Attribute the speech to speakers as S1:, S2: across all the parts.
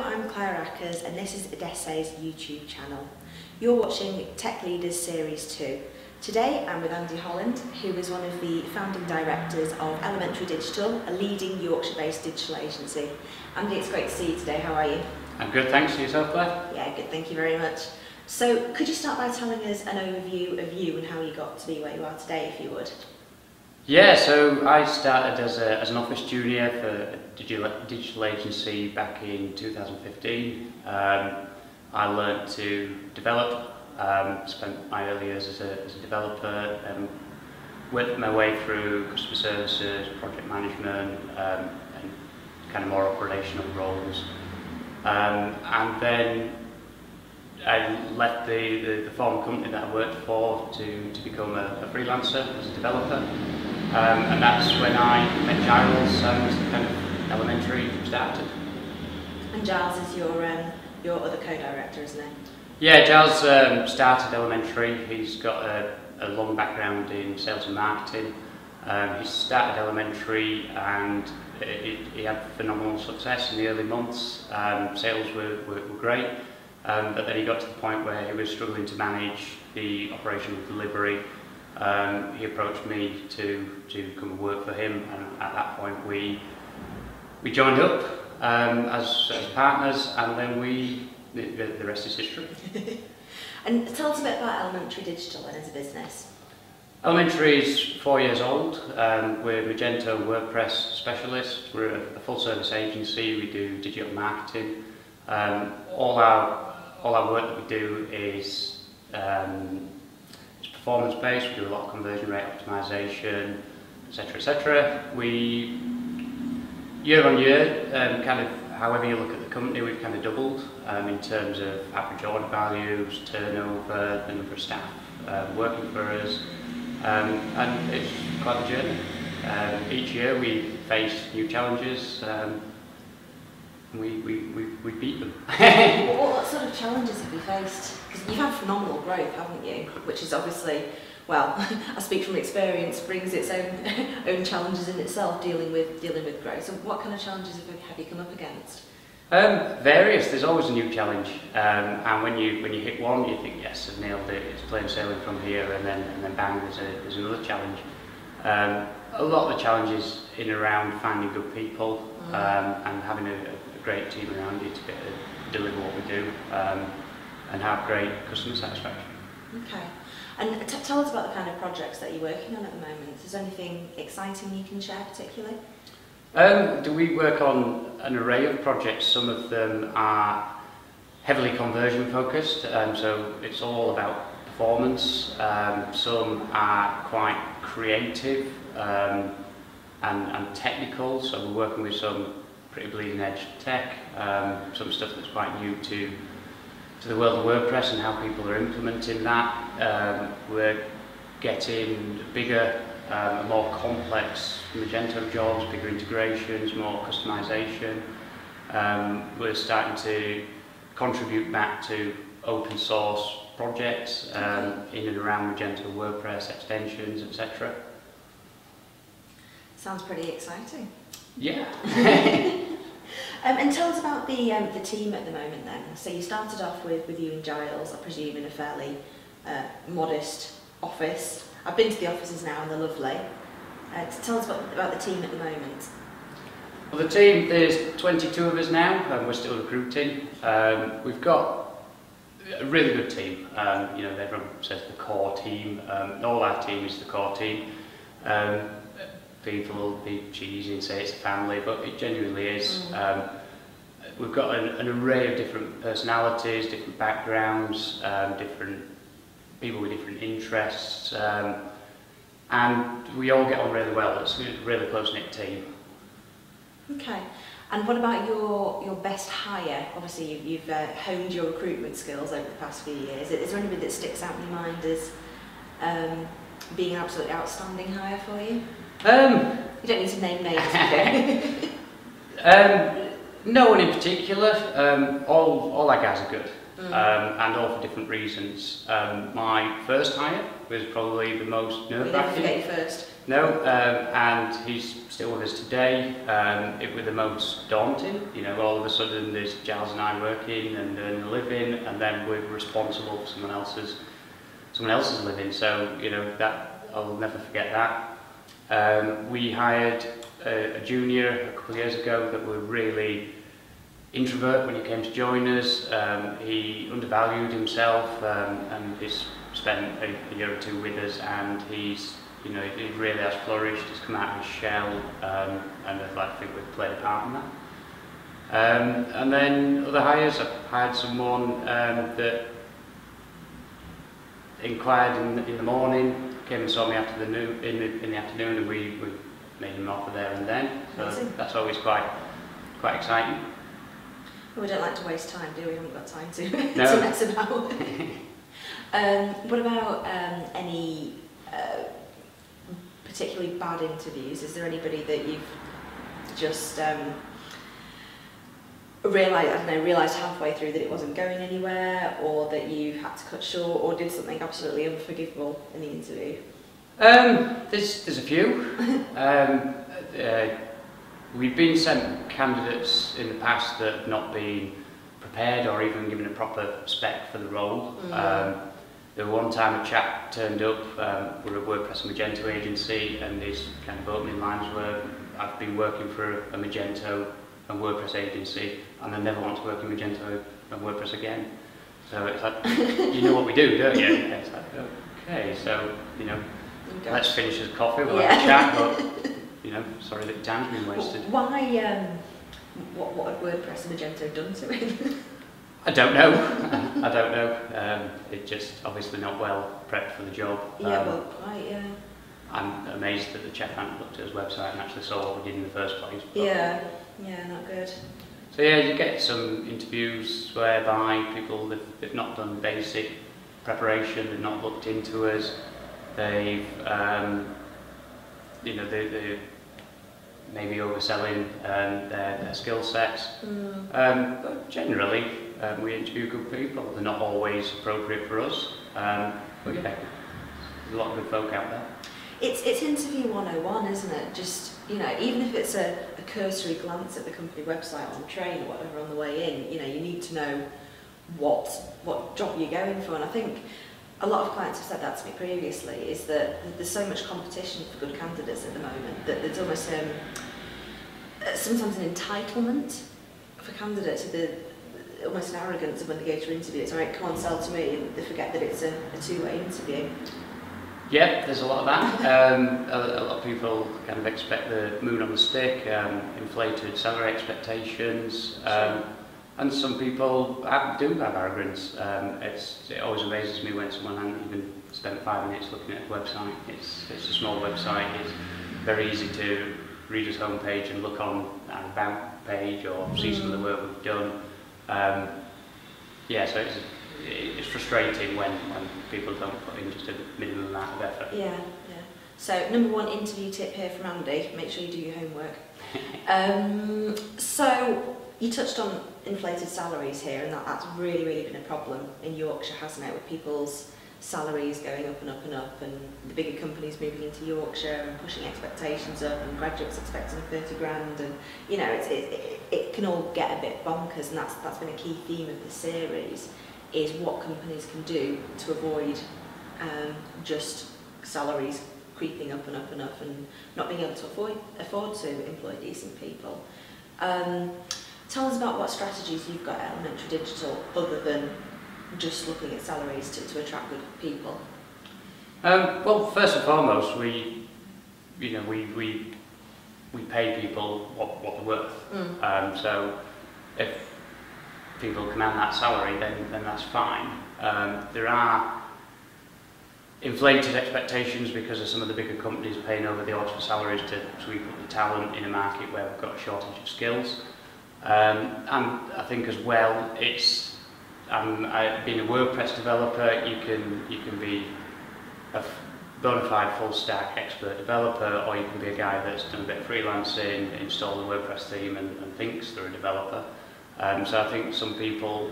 S1: I'm Claire Ackers and this is Odessa's YouTube channel. You're watching Tech Leaders Series 2. Today I'm with Andy Holland, who is one of the founding directors of Elementary Digital, a leading Yorkshire-based digital agency. Andy, it's great to see you today. How are you?
S2: I'm good, thanks. Yourself, Claire?
S1: Yeah, good, thank you very much. So, could you start by telling us an overview of you and how you got to be where you are today, if you would?
S2: Yeah, so I started as an office junior for a digital agency back in 2015. I learned to develop, spent my early years as a developer, worked my way through customer services, project management, and kind of more operational roles. And then I left the former company that I worked for to become a freelancer as a developer. And that's when I met Giles and kind of elementary started. And
S1: Giles is your other co-director, isn't he?
S2: Yeah, Giles started elementary. He's got a long background in sales and marketing. He started elementary and he had phenomenal success in the early months. Sales were great, but then he got to the point where he was struggling to manage the operational delivery. He approached me to come and work for him, and at that point we joined up as partners, and then the rest is history.
S1: And tell us a bit about Elementary Digital and as a business.
S2: Elementary is 4 years old. We're Magento WordPress specialists. We're a full service agency. We do digital marketing. All our work that we do is performance based. We do a lot of conversion rate optimization, etc., etc. We, year on year, kind of however you look at the company, we've kind of doubled in terms of average order values, turnover, the number of staff working for us, and it's quite a journey. Each year we face new challenges. We beat them.
S1: What sort of challenges have you faced? Because you've had phenomenal growth, haven't you? Which is obviously, well, I speak from experience, brings its own challenges in itself dealing with growth. So what kind of challenges have you come up against?
S2: Various. There's always a new challenge, and when you hit one, you think, yes, I've nailed it. It's plain sailing from here, and then bang, there's another challenge. A lot of the challenges in and around finding good people and having a great team around you to be able to deliver what we do and have great customer satisfaction. Okay.
S1: And tell us about the kind of projects that you're working on at the moment. Is there anything exciting you can share particularly?
S2: Do we work on an array of projects? Some of them are heavily conversion focused, so it's all about performance. Some are quite creative and technical, so we're working with some pretty bleeding edge tech, some stuff that's quite new to the world of WordPress and how people are implementing that. We're getting bigger and more complex Magento jobs, bigger integrations, more customization. We're starting to contribute back to open source projects in and around Magento WordPress extensions, etc.
S1: Sounds pretty exciting.
S2: Yeah.
S1: And tell us about the team at the moment then. So you started off with you and Giles, I presume, in a fairly modest office. I've been to the offices now and they're lovely. Tell us about the team at the moment.
S2: Well, the team, there's 22 of us now, and we're still recruiting. We've got a really good team. You know, everyone says the core team. All our team is the core team. People will be cheesy and say it's a family, but it genuinely is. We've got an array of different personalities, different backgrounds, different people with different interests, and we all get on really well. It's a really close-knit team. Okay.
S1: And what about your best hire? Obviously, you've honed your recruitment skills over the past few years. Is there anybody that sticks out in your mind as being an absolutely outstanding hire for you? You don't need to name names.
S2: No one in particular. All our guys are good. and all for different reasons. My first hire was probably the most nerve-wracking.
S1: Never forget your first.
S2: No, and he's still with us today. It was the most daunting, you know, all of a sudden there's Giles and I working and earning a living, and then we're responsible for someone else's living. So, you know, that I'll never forget that. We hired a junior a couple of years ago that were really introvert when he came to join us. He undervalued himself, and he's spent a year or two with us, and he's, you know, he really has flourished. He's come out of his shell, and I think we've played a part in that. And then other hires, I've hired someone that inquired in the morning, came and saw me in the afternoon, and we made him an offer there and then. So that's always quite exciting.
S1: Well, we don't like to waste time, do we? We haven't got time to,
S2: no.
S1: to mess about. What about any particularly bad interviews? Is there anybody that you've just realised halfway through that it wasn't going anywhere, or that you had to cut short, or did something absolutely unforgivable in the interview?
S2: There's a few. We've been sent candidates in the past that have not been prepared or even given a proper spec for the role. There was one time a chap turned up, we're a WordPress and Magento agency, and his kind of opening lines were, I've been working for a Magento and WordPress agency, and I never want to work in Magento and WordPress again. So it's like, you know what we do, don't you? And it's like, okay, so, you know, let's finish this coffee, we'll have a chat, but, you know, sorry that time's been wasted.
S1: Why, what had WordPress and Magento done to him?
S2: I don't know. I don't know. It's just obviously not well prepped for the job.
S1: Yeah, well, quite, yeah.
S2: I'm amazed that the chap hadn't looked at his website and actually saw what we did in the first place.
S1: Yeah, not good.
S2: So yeah, you get some interviews whereby people, they've not done basic preparation, they've not looked into us, they've, you know, they're maybe overselling their skill sets. But generally, we interview good people. They're not always appropriate for us, but yeah, there's a lot of good folk out there.
S1: It's interview 101, isn't it? Just, you know, even if it's a cursory glance at the company website on the train or whatever on the way in, you know, you need to know what job you're going for. And I think a lot of clients have said that to me previously, is that there's so much competition for good candidates at the moment that there's almost sometimes an entitlement for candidates, almost an arrogance of when they go to interview. It's all right, come on, sell to me, and they forget that it's a two-way interview.
S2: Yeah, there's a lot of that. A lot of people kind of expect the moon on the stick, inflated salary expectations, and some people do have arrogance. It always amazes me when someone hasn't even spent 5 minutes looking at the website. It's a small website. It's very easy to read his homepage and look on our about page or see some of the work we've done. Yeah, so it's frustrating when people don't put in just a minimum amount of effort. Yeah.
S1: So, #1 interview tip here from Andy, make sure you do your homework. So, you touched on inflated salaries here, and that's really, really been a problem in Yorkshire, hasn't it, with people's salaries going up and up and up, and the bigger companies moving into Yorkshire and pushing expectations up, and graduates expecting 30 grand, and you know, it can all get a bit bonkers, and that's been a key theme of the series, is what companies can do to avoid just salaries creeping up and up and up, and not being able to afford to employ decent people. Tell us about what strategies you've got at Elementary Digital, other than just looking at salaries to attract good people.
S2: Well, first and foremost, we pay people what they're worth. So if people command that salary, then that's fine. There are inflated expectations because of some of the bigger companies paying over the odds for salaries to sweep up the talent in a market where we've got a shortage of skills. And I think as well, it's being a WordPress developer, you can be a bona fide full stack expert developer, or you can be a guy that's done a bit of freelancing, installed a WordPress theme and thinks they're a developer. So I think some people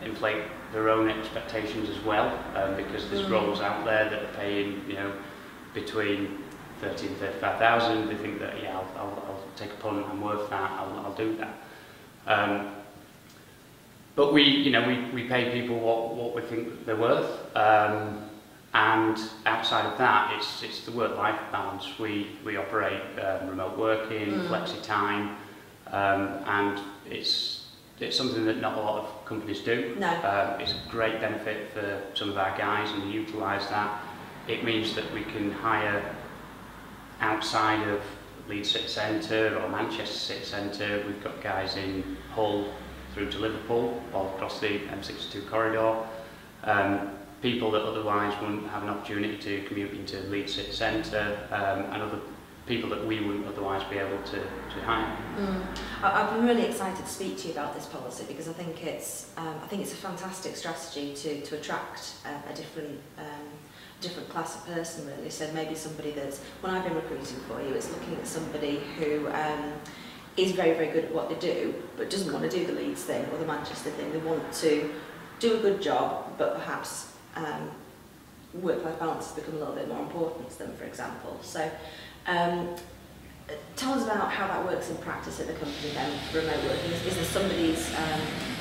S2: inflate their own expectations as well, because there's roles out there that are paying, you know, between 30 and 35,000. They think that, yeah, I'll take a punt, I'm worth that, I'll do that. But we pay people what we think they're worth, and outside of that, it's the work-life balance. We operate remote working, flexi time, and it's something that not a lot of companies do.
S1: No.
S2: It's a great benefit for some of our guys, and we utilise that. It means that we can hire outside of Leeds City Centre or Manchester City Centre. We've got guys in Hull through to Liverpool, all across the M62 corridor. People that otherwise wouldn't have an opportunity to commute into Leeds City Centre, and other people that we wouldn't otherwise be able to hire.
S1: I've been really excited to speak to you about this policy because I think it's a fantastic strategy to attract a different class of person, really. So maybe somebody that's, when I've been recruiting for you, it's looking at somebody who is very, very good at what they do, but doesn't want to do the Leeds thing or the Manchester thing. They want to do a good job, but perhaps work-life balance has become a little bit more important to them, for example. So tell us about how that works in practice at the company then, for remote working. Is there somebody's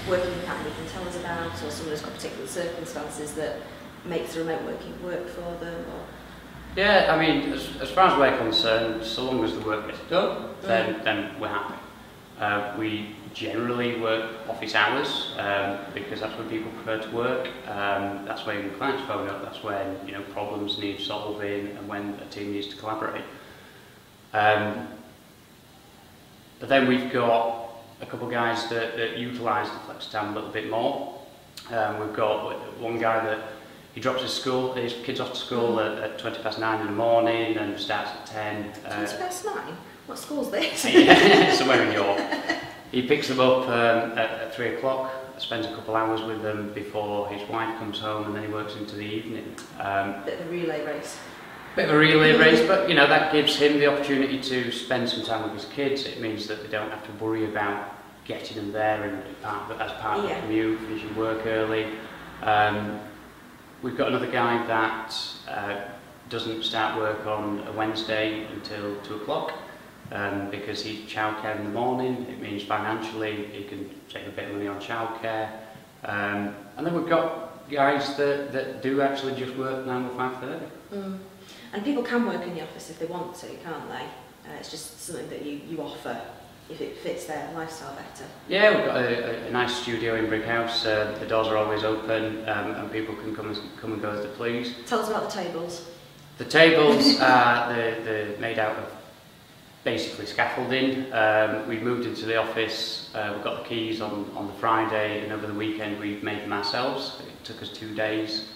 S1: working pattern you can tell us about, or someone who's got particular circumstances that makes remote working work for them? Or?
S2: Yeah, I mean, as far as we're concerned, so long as the work gets done, then we're happy. We generally work office hours because that's when people prefer to work. That's when clients phone up. That's when, you know, problems need solving and when a team needs to collaborate. But then we've got a couple of guys that utilise the flex time a little bit more. We've got one guy that he drops his kids off to school at 9:20 in the morning and starts at 10.
S1: 9:20? What school's this?
S2: Yeah, somewhere in York. He picks them up at 3 o'clock, spends a couple hours with them before his wife comes home, and then he works into the evening.
S1: Bit of a relay race.
S2: Bit of a relay race, but you know, that gives him the opportunity to spend some time with his kids. It means that they don't have to worry about getting them there and as part of the commute, finishing work early. We've got another guy that doesn't start work on a Wednesday until 2 o'clock because he's childcare in the morning. It means financially he can save a bit of money on childcare. And then we've got guys that do actually just work 9 to 5:30.
S1: And people can work in the office if they want to, can't they? It's just something that you offer if it fits their lifestyle better. Yeah,
S2: we've got a nice studio in Brickhouse. The doors are always open and people can come and go as they please.
S1: Tell us about the tables.
S2: The tables they're made out of basically scaffolding. We've moved into the office. We've got the keys on the Friday, and over the weekend we've made them ourselves. It took us 2 days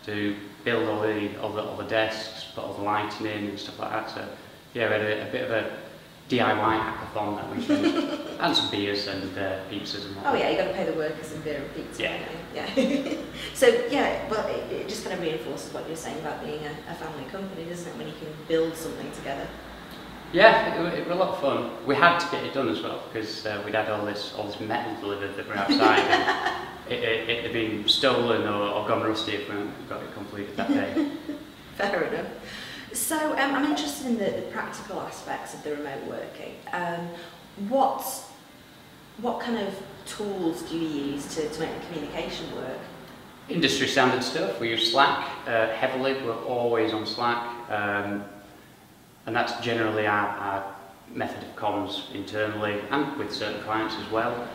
S2: to build all the desks, put all the lighting in and stuff like that. So yeah, we had a bit of a DIY hackathon that weekend, and some beers and pizzas and whatnot.
S1: Oh yeah, you got to pay the workers in beer and pizza.
S2: Yeah.
S1: Yeah. So yeah, well, it just kind of reinforces what you're saying about being a family company, doesn't it? When you can build something together.
S2: Yeah, it was a lot of fun. We had to get it done as well because we'd had all this metal delivered that were outside, and it had been stolen or gone rusty if we hadn't got it completed that day.
S1: Fair enough. So I'm interested in the practical aspects of the remote working. What kind of tools do you use to make the communication work?
S2: Industry standard stuff. We use Slack heavily. We're always on Slack, and that's generally our method of comms internally and with certain clients as well.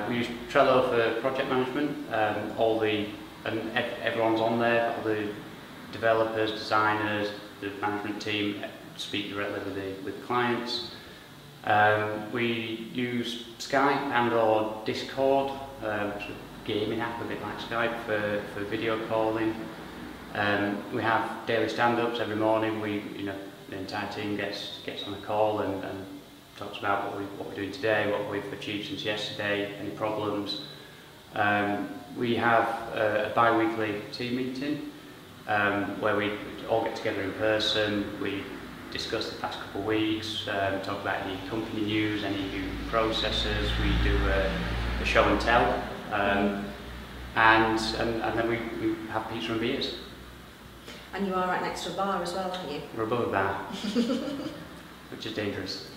S2: We use Trello for project management. Everyone's on there. All the developers, designers, the management team speak directly with the clients. We use Skype and or Discord, which is a gaming app a bit like Skype for video calling. We have daily stand-ups every morning. The entire team gets on a call and talks about what we're doing today, what we've achieved since yesterday, any problems. We have a bi-weekly team meeting where we all get together in person. We discuss the past couple of weeks, talk about any company news, any new processes. We do a show and tell, and then we have pizza and beers. And
S1: you are right next to a bar as well, aren't you?
S2: We're above a bar, which is dangerous.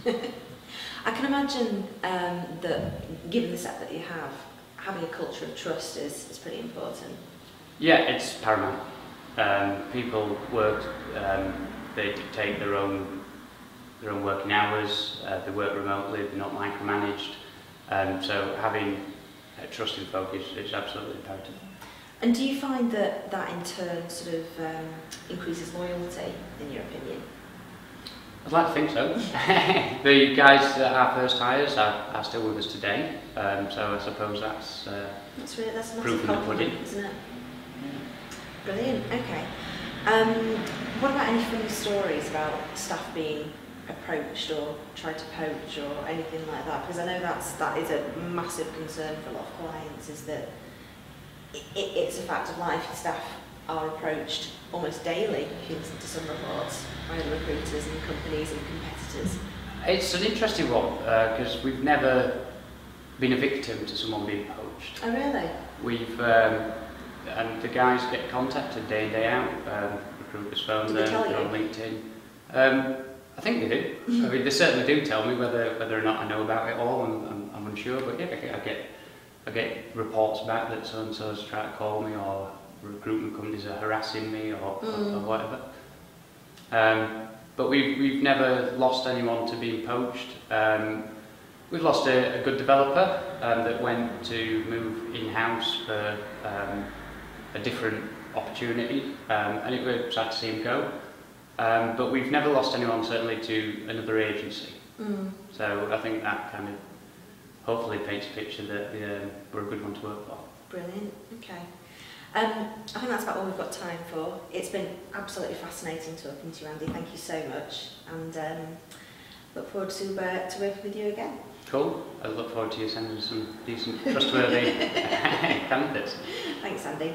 S1: I can imagine that, given the set that you have, having a culture of trust is pretty important.
S2: Yeah, it's paramount. People work, they dictate their own working hours, they work remotely, they're not micromanaged, so having trust in folk is absolutely imperative.
S1: And do you find that in turn sort of increases loyalty, in your opinion?
S2: I'd like to think so. The guys that are first hires are still with us today, so I suppose that's
S1: a
S2: proof in the pudding,
S1: isn't it? Yeah. Brilliant. Okay. What about any funny stories about staff being approached or tried to poach or anything like that? Because I know that is a massive concern for a lot of clients. Is that it's a fact of life. Staff are approached almost daily, if you listen to some reports, by other recruiters and companies and competitors.
S2: It's an interesting one, because we've never been a victim to someone being poached.
S1: Oh really?
S2: We've, and the guys get contacted day in, day out, recruiters phone them, they're on LinkedIn. I think they do. I mean, they certainly do tell me whether or not I know about it all, I'm unsure, but yeah, I get reports back that so-and-so's trying to call me, or recruitment companies are harassing me, or whatever. But we've never lost anyone to being poached. We've lost a good developer that went to move in-house for a different opportunity, and it was sad to see him go. But we've never lost anyone, certainly, to another agency. So I think that kind of hopefully paints a picture that we're a good one to work for.
S1: Brilliant. Okay. I think that's about all we've got time for. It's been absolutely fascinating talking to you, Andy. Thank you so much, and look forward to working with you again.
S2: Cool. I look forward to you sending some decent, trustworthy candidates.
S1: Thanks, Andy.